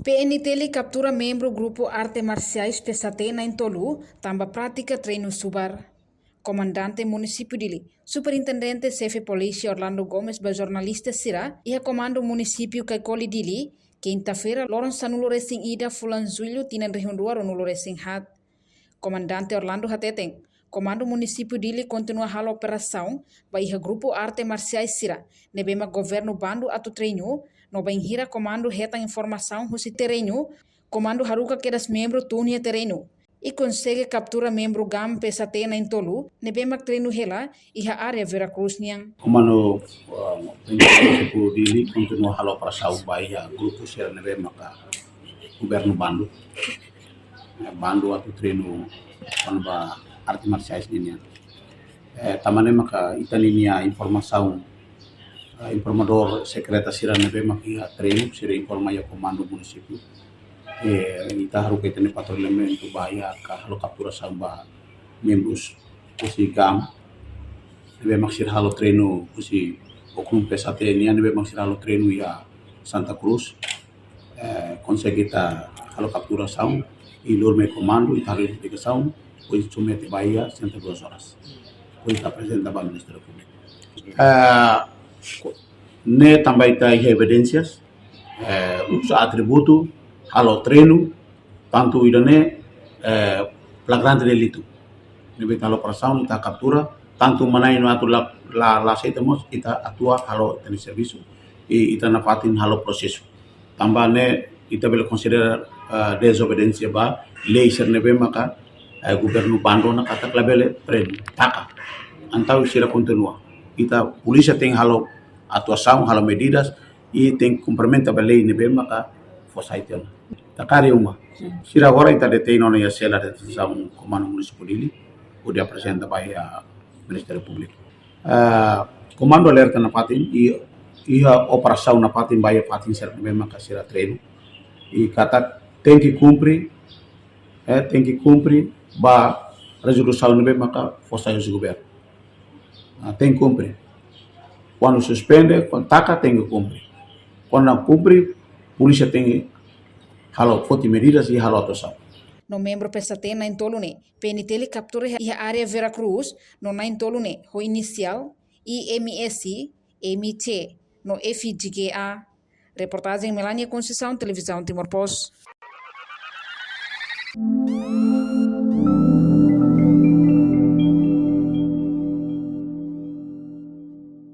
PNTL captura membro grupo arte marciais PSAT na Intolu, tamba prática treino subar. Comandante município dili, superintendente chefe polícia Orlando Gomes ba jornalista sira, iha comando município Kaikoli dili, quinta-feira loron sanulo resing ida fulan zulho tinan rehundua ronulo resing hat. Comandante Orlando Hateteng, comando município dili continua hal operação, ba iha grupo arte marciais sira, nebema governo bando atu treino, no hira comando reta informação husi terreno, comando haruka kedas membro tunia terreno. E consegue captura membro GAM PSAT na Intolu, nebema treino hela, iha área Veracruz niang. Comando município dili continua hal operação ba iha grupo sira nebema ka governo bando. Bando atu treino ba arte marciais ninya. Tamane maka itaninia informação informador secreta sira nebema kia treino sira informa ya comando município. Ita haru ketene patrulhamento bahia ka halo captura samba membros usi GAM nebema sira halo treino usi oknum PSAT niya nebema sira halo treino ya Santa Cruz. Consegue ta halo captura samba e dorme comando e tarik investigação, pois submete Bahia 102 horas. Pois está presente ao Ministério Público. Ne também tem evidências, os atributos, halo treino, tanto idane flagrante delito. Nebe halo operação, kita captura, tanto manai no atu la setemos, kita atua halo teni serviço e ita nafatin halo processo. Também ne ita bela considerar desobediência ba lei ser nebe maka governo bando na kata klabele treino taka antau sira continua ita polícia tem halo atuação halo medidas e tem cumprimento ba lei nebe maka fosaitela takari uma sira agora ita detém na sela de detenção comando municipal dili o dia apresenta ba ya Ministério Público comando alerta na patin e a operação na patin ba ya patin ser nebe maka sira treino e kata tem que cumprir ba resolução nebe maka força do governo tem que cumprir quando suspende quando taca tem que cumprir quando não cumpre polícia tem que halo forte medidas e halo atuação. No membro PSAT na Intolune, PNTL captura iha área Veracruz no na Intolune ho inicial IMSI MT no FGA. Reportagem Melania Conceição, Televisão Timor Post.